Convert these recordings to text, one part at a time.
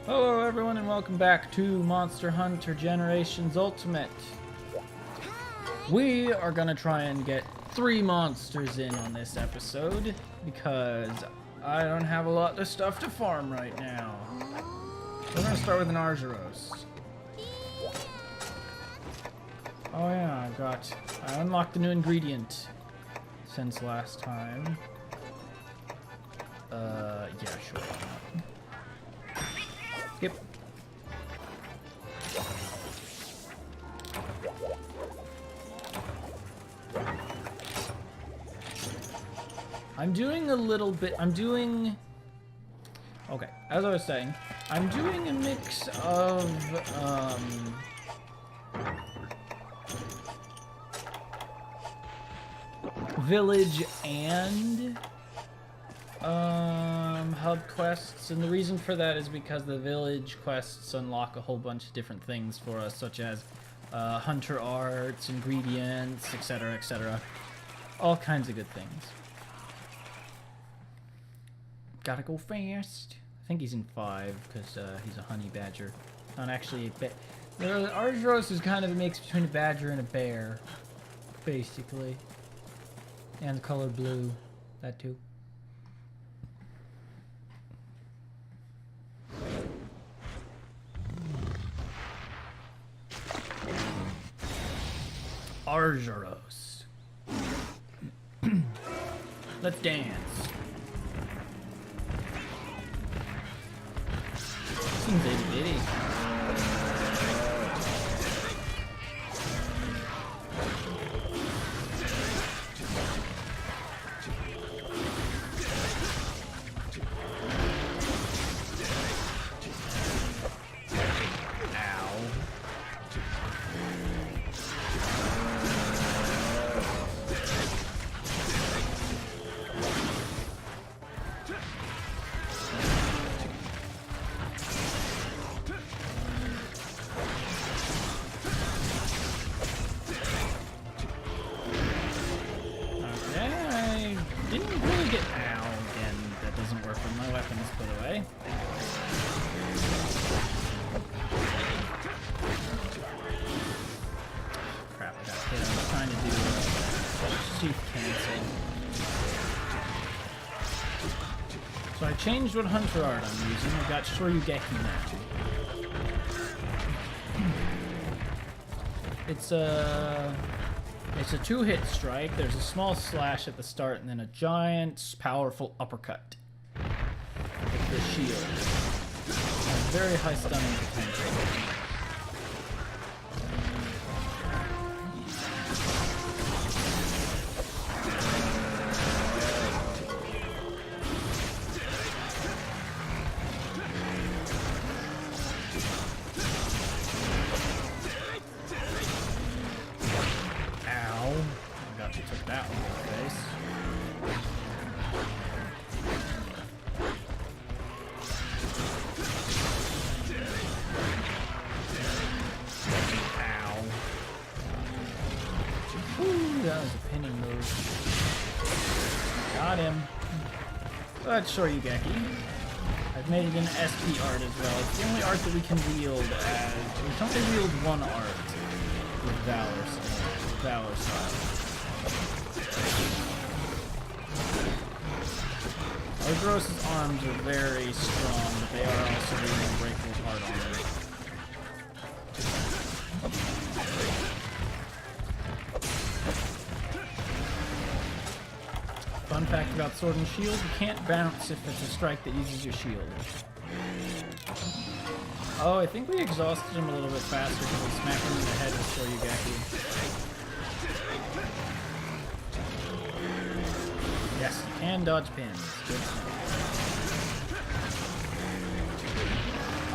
Hello everyone and welcome back to Monster Hunter Generations Ultimate. We are gonna try and get 3 monsters in on this episode because I don't have a lot of stuff to farm right now. We're gonna start with an Arzuros. Oh yeah, I unlocked a new ingredient since last time. Yeah, sure. Yep. Okay, as I was saying, I'm doing a mix of, village and hub quests, and the reason for that is because the village quests unlock a whole bunch of different things for us, such as hunter arts, ingredients, etc., etc. All kinds of good things. Gotta go fast. I think he's in 5 because he's a honey badger. Not actually a bear. Arzuros is kind of a mix between a badger and a bear, basically. And the color blue, that too. Arzuros. Let's dance. Seems itty bitty. So I changed what hunter art I'm using. I got Shoryugeki now. It's a 2-hit strike. There's a small slash at the start and then a giant, powerful uppercut with the shield. Very high stunning potential. That was a pinning move. Got him. That's Shoryugeki. I've made it an SP art as well. It's the only art that we can wield as... We can only wield one art with Valor style. Arzuros' arms are very strong, but they are also really unbreakable hard armor. Fun fact about Sword and Shield, you can't bounce if it's a strike that uses your shield. Oh, I think we exhausted him a little bit faster because we smacked him in the head with Shoryugeki. Yes, you can dodge pins. Good stuff.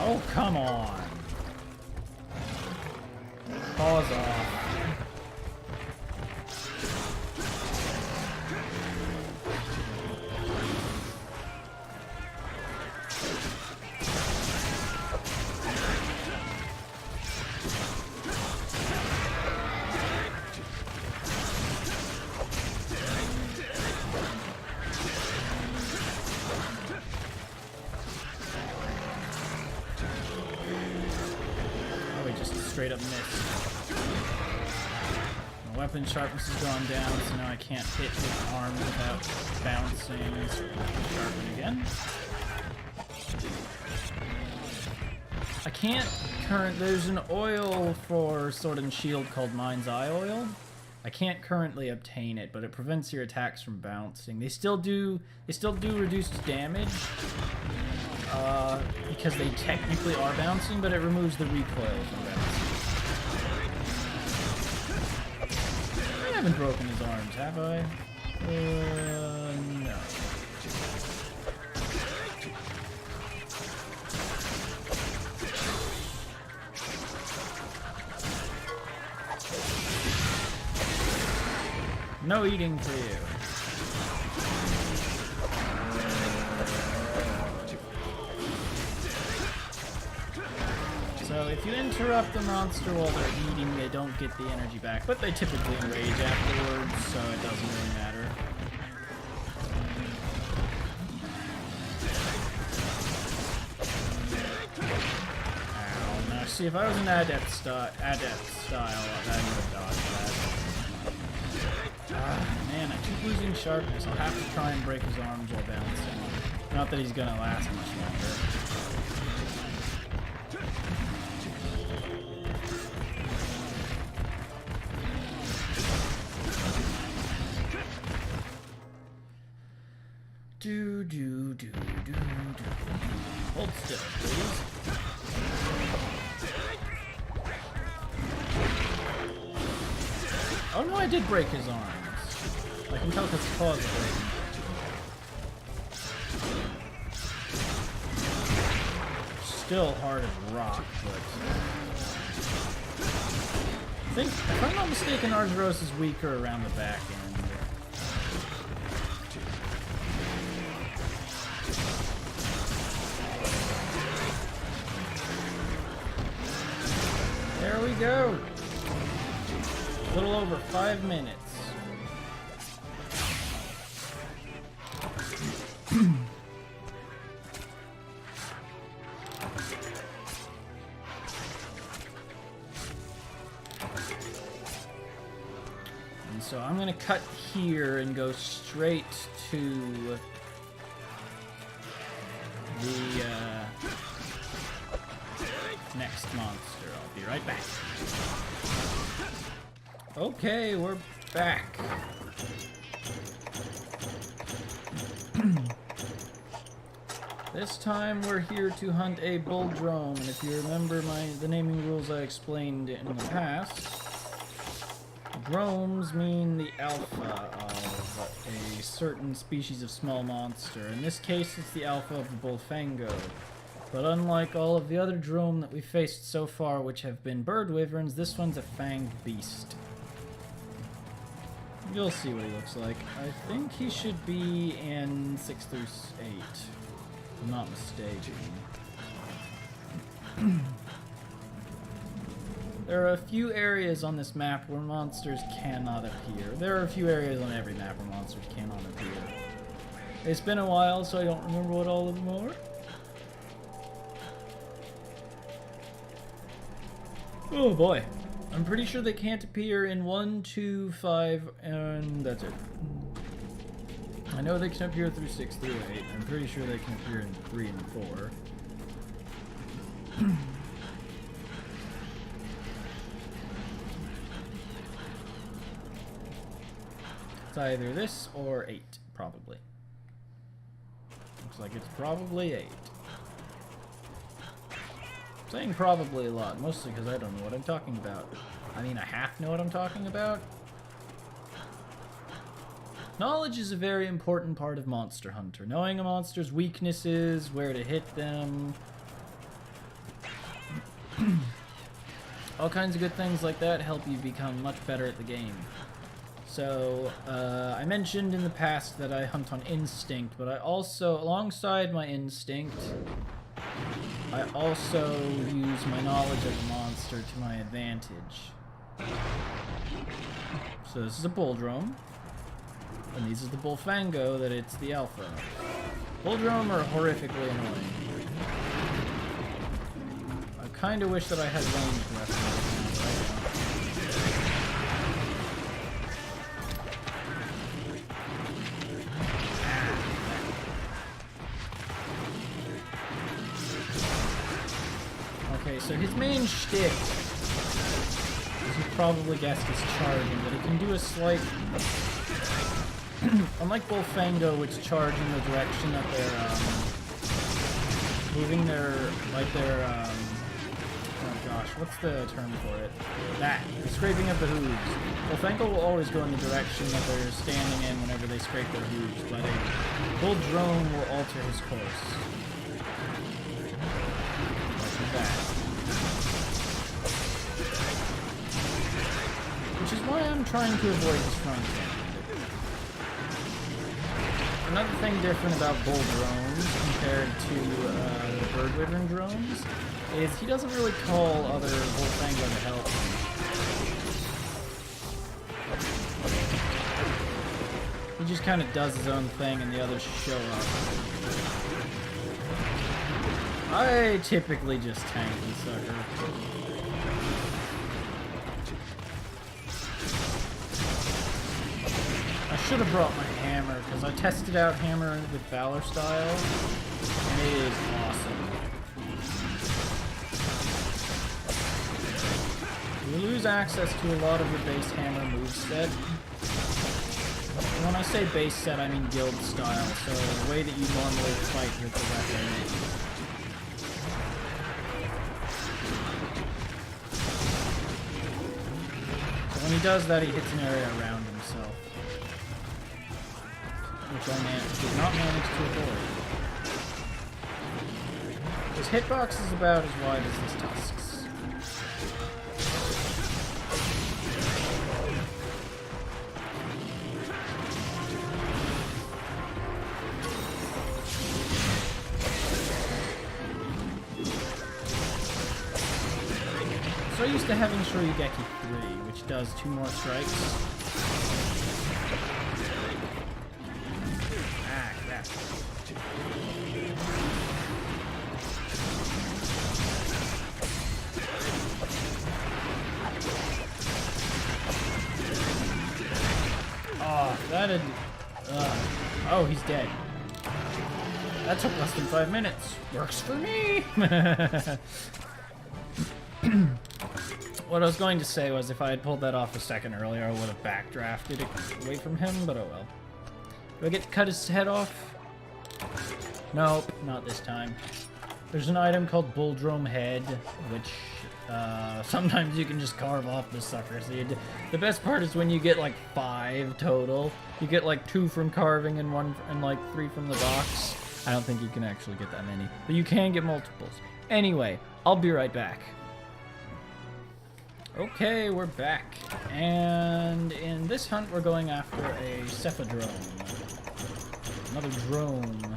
Oh, come on. Pause off. straight up missed. My weapon sharpness has gone down, so now I can't hit his arm without bouncing. So sharpen again. I can't there's an oil for Sword and Shield called Mind's Eye Oil. I can't currently obtain it, but it prevents your attacks from bouncing. They still do reduced damage, because they technically are bouncing, but it removes the recoil from bouncing. I haven't broken his arms, have I? No. No eating for you. So if you interrupt the monster while they're eating, they don't get the energy back, but they typically enrage afterwards, so it doesn't really matter. Ow. Now see, if I was an adept style, I would have dodged that. Man, I keep losing sharpness. I'll have to try and break his arms while balancing. Not that he's gonna last much longer. Do. Hold still, please. Oh no, I did break his arms. I can tell because his paws are breaking. Still hard as rock, but... I think, if I'm not mistaken, Arzuros is weaker around the back end. There we go! A little over 5 minutes. And so I'm gonna cut here and go straight to the next monster. I'll be right back. Okay, we're back. This time we're here to hunt a Bulldrome, and if you remember the naming rules I explained in the past, dromes mean the alpha of a certain species of small monster. In this case, it's the alpha of the Bullfango. But unlike all of the other drome that we've faced so far, which have been bird wyverns, this one's a fanged beast. You'll see what he looks like. I think he should be in 6 through 8, if I'm not mistaken. There are a few areas on this map where monsters cannot appear. There are a few areas on every map where monsters cannot appear. It's been a while, so I don't remember what all of them are. Oh boy. I'm pretty sure they can't appear in 1, 2, 5, and that's it. I know they can appear through 6 through 8. I'm pretty sure they can appear in 3 and 4. It's either this or 8, probably. Looks like it's probably 8. I'm saying probably a lot, mostly because I don't know what I'm talking about. I mean, I half know what I'm talking about. Knowledge is a very important part of Monster Hunter. Knowing a monster's weaknesses, where to hit them. All kinds of good things like that help you become much better at the game. So, I mentioned in the past that I hunt on instinct, but I also, alongside my instinct, I also use my knowledge of the monster to my advantage. So this is a Bulldrome, and these is the Bullfango that it's the alpha. Bulldrome are horrifically annoying. kind of wish that I had range weapons right now. Okay, so his main shtick, as you probably guessed, is charging, but he can do a slight... Unlike Bullfango, which charge in the direction that they're, moving their, like their, oh gosh, what's the term for it? That, the scraping of the hooves. Bullfango will always go in the direction that they're standing in whenever they scrape their hooves, but a Bulldrome will alter his course. Like that. Which is why I'm trying to avoid his front end. Another thing different about Bull drones compared to the bird wyvern drones is he doesn't really call other Bullfango to help. He just kind of does his own thing and the others show up. I typically just tank the sucker. I should have brought my hammer, because I tested out hammer with Valor style, and it is awesome. You lose access to a lot of your base hammer moveset. And when I say base set, I mean guild style, so the way that you normally fight with the weapon. So when he does that, he hits an area around himself. Which I did not manage to avoid. His hitbox is about as wide as his tusks. So used to having Shoryugeki 3, which does 2 more strikes. Oh, he's dead. That took less than 5 minutes. Works for me! What I was going to say was if I had pulled that off a second earlier, I would have backdrafted away from him, but oh well. Do I get to cut his head off? Nope, not this time. There's an item called Bulldrome Head, which sometimes you can just carve off the sucker. So the best part is when you get like 5 total. You get like 2 from carving and 1 and like 3 from the box. I don't think you can actually get that many, but you can get multiples. Anyway, I'll be right back. Okay, we're back. And in this hunt, we're going after a Cephadrome. Another drone.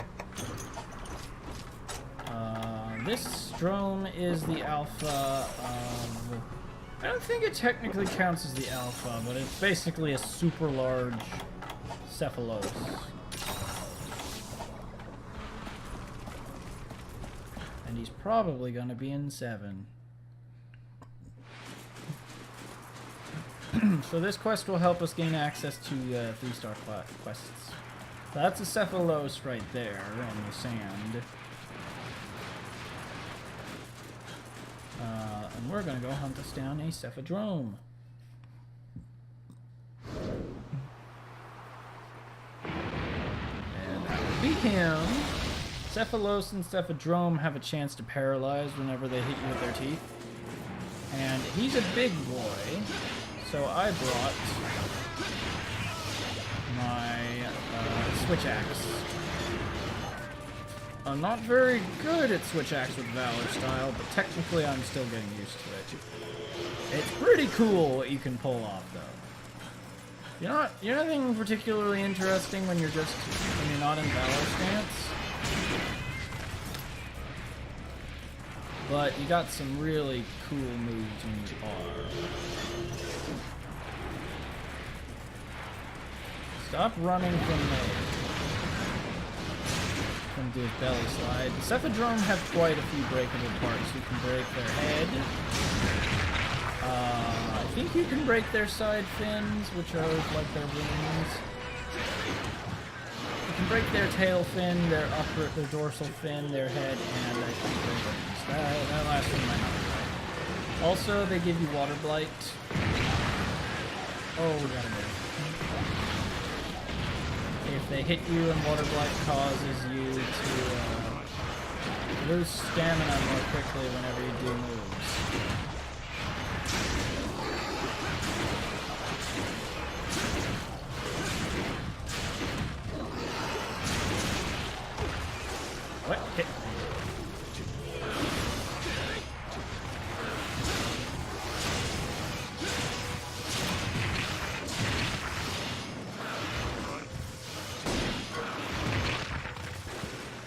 This drone is the alpha of... I don't think it technically counts as the alpha, but it's basically a super large Cephalos. And he's probably going to be in 7. So this quest will help us gain access to 3-star quests. So that's a Cephalos right there on the sand. And we're going to go hunt us down a Cephadrome. And that would be him. Cephalos and Cephadrome have a chance to paralyze whenever they hit you with their teeth. And he's a big boy. So I brought my switch axe. I'm not very good at switch axe with Valor style, but technically I'm still getting used to it. It's pretty cool what you can pull off, though. You're nothing particularly interesting when you're not in Valor stance. But you got some really cool moves when you are. Stop running from gonna do his belly slide. The Cephadrome have quite a few breakable parts. You can break their head. I think you can break their side fins, which are like their wings. You can break their tail fin, their dorsal fin, their head, and I think their wings. That last one might not be right. Also, they give you water blight. Oh, we gotta move. If they hit you and water blight causes you to lose stamina more quickly whenever you do moves. What? Hit.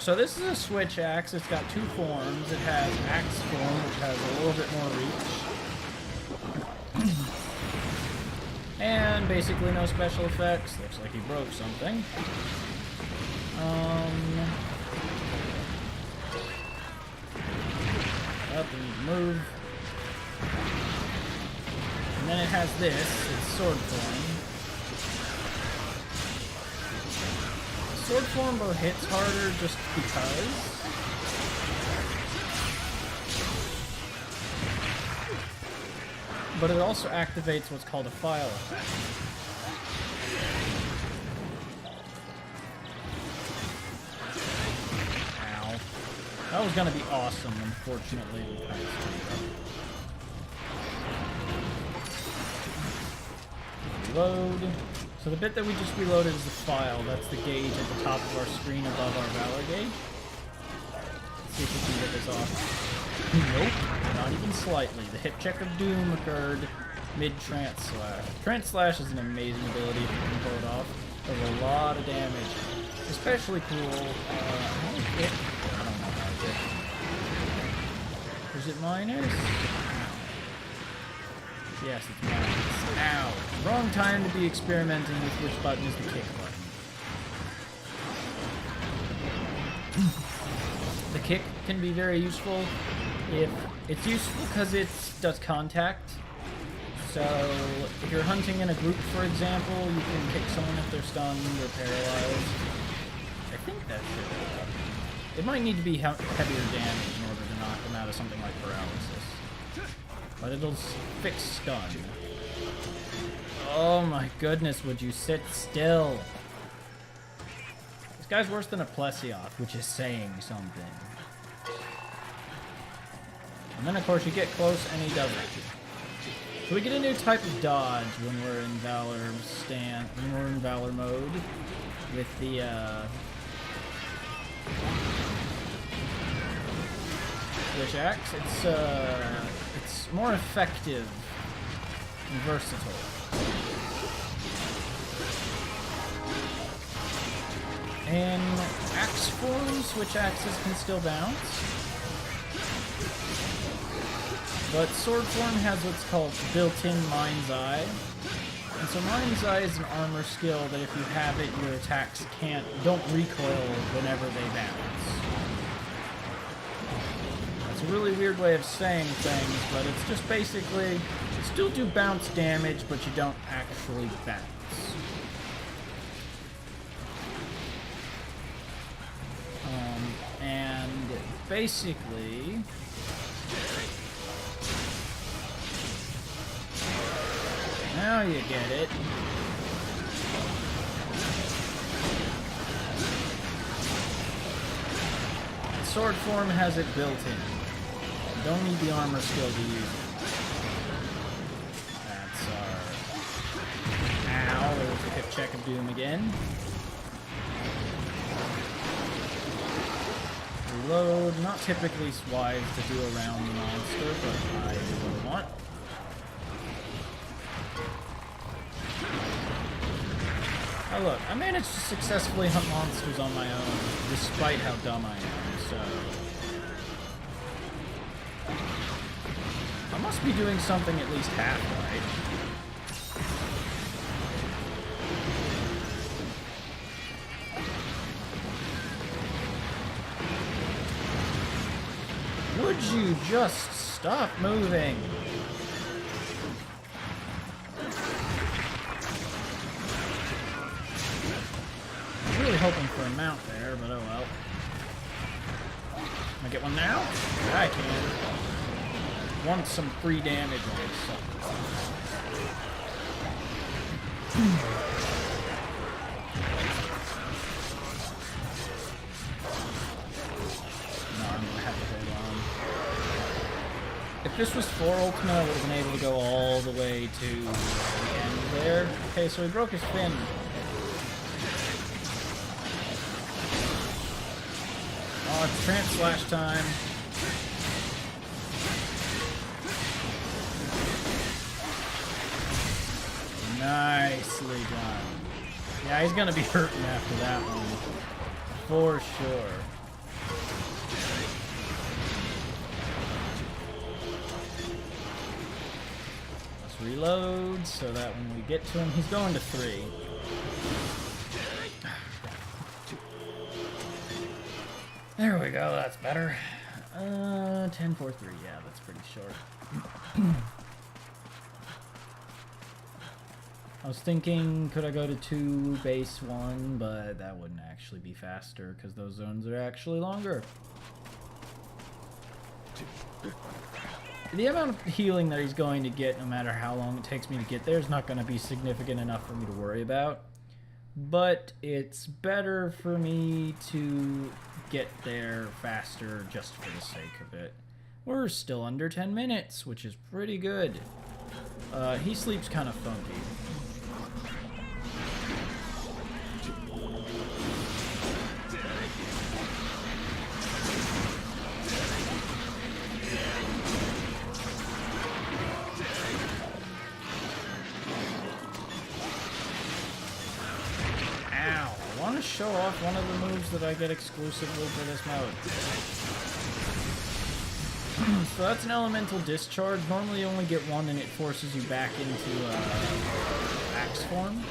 So this is a switch axe. It's got two forms. It has axe form, which has a little bit more reach. And basically no special effects. Looks like he broke something. Up and move. And then it has this. It's sword form. Sword form bow hits harder just because. But it also activates what's called a file effect. Ow. That was gonna be awesome, unfortunately. We kind of screwed up. Reload. So the bit that we just reloaded is the file. That's the gauge at the top of our screen above our Valor gauge. Let's see if we can get this off. Nope, not even slightly. The hip check of doom occurred mid-trance slash. Trance slash is an amazing ability if you can pull it off. Does a lot of damage. Especially cool. I don't know how to hit. Is it minus? Yes, it's minus. Ow. Wrong time to be experimenting with which button is the kick button. The kick can be very useful. If it's useful because it does contact. So if you're hunting in a group, for example, you can kick someone if they're stunned or paralyzed. I think that's it. It might need to be heavier damage in order to knock them out of something like paralysis. But it'll fix stun. Oh my goodness, would you sit still? This guy's worse than a Plesioth, which is saying something. And then of course you get close and he doesn't. So we get a new type of dodge when we're in Valor mode with the switch axe. It's more effective and versatile. In axe form, switch axes can still bounce. But sword form has what's called built-in Mind's Eye. And so Mind's Eye is an armor skill that if you have it, your attacks don't recoil whenever they bounce. It's a really weird way of saying things, but it's just basically, you still do bounce damage, but you don't actually bounce. And basically, now you get it. Sword form has it built in. You don't need the armor skill to use it. That's our... Ow, there's a hip check of doom again. Reload. Not typically wise to do around the monster, but I do what I want. Oh look, I managed to successfully hunt monsters on my own, despite how dumb I am, so... I must be doing something at least half right. just stop moving? I'm really hoping for a mount there, but oh well. Can I get one now? Yeah, I can. Want some free damage on something. If this was 4 ultimate, I would have been able to go all the way to the end there. Okay, so he broke his fin. Oh, it's Trance Slash time. Nicely done. Yeah, he's gonna be hurting after that one. For sure. Reload so that when we get to him, he's going to 3. There we go, that's better. 10, 4, 3, yeah, that's pretty short. I was thinking, could I go to 2 base 1, but that wouldn't actually be faster because those zones are actually longer. The amount of healing that he's going to get, no matter how long it takes me to get there, is not going to be significant enough for me to worry about. But it's better for me to get there faster just for the sake of it. We're still under 10 minutes, which is pretty good. He sleeps kind of funky. Show off one of the moves that I get exclusively for this mode. So that's an elemental discharge. Normally you only get one and it forces you back into axe form.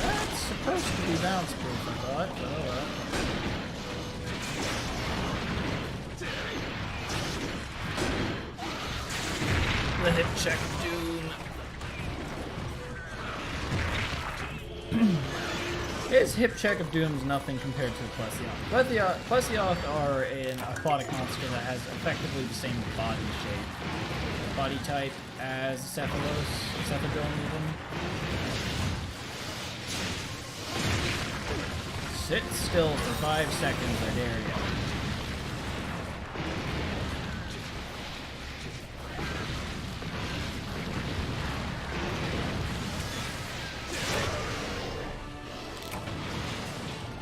That's supposed to be bounce proof, I thought, but oh well. The hip check of doom. His hip check of doom is nothing compared to the Plesioth. Plesioth are an aquatic monster that has effectively the same body shape, body type as Cephadrome even. Sit still for 5 seconds, I dare you.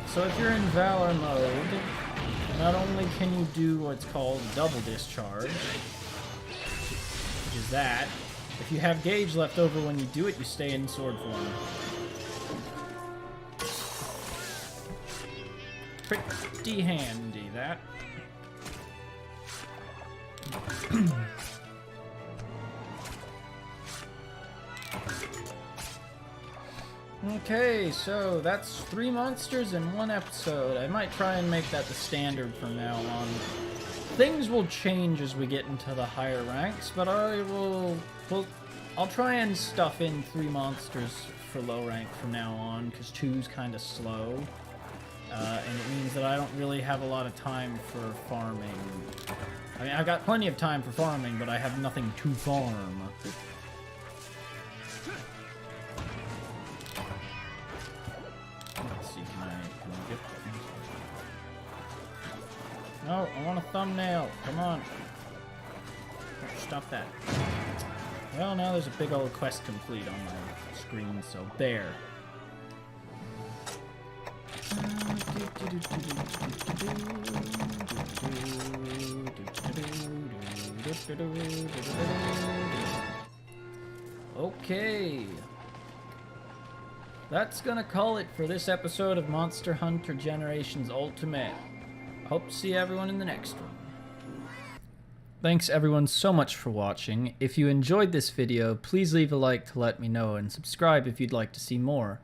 So if you're in Valor mode, not only can you do what's called double discharge, which is that, if you have gauge left over when you do it, you stay in sword form. Pretty handy, that. Okay, so that's 3 monsters in 1 episode. I might try and make that the standard from now on. Things will change as we get into the higher ranks, but I'll try and stuff in 3 monsters for low rank from now on, because 2's kind of slow. And it means that I don't really have a lot of time for farming. I mean, I've got plenty of time for farming, but I have nothing to farm. No, I want a thumbnail. Come on. Stop that. Well, now there's a big old quest complete on my screen, so there. Okay. That's gonna call it for this episode of Monster Hunter Generations Ultimate. Hope to see everyone in the next one. Thanks everyone so much for watching. If you enjoyed this video, please leave a like to let me know and subscribe if you'd like to see more.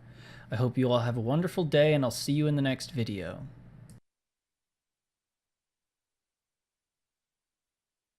I hope you all have a wonderful day, and I'll see you in the next video.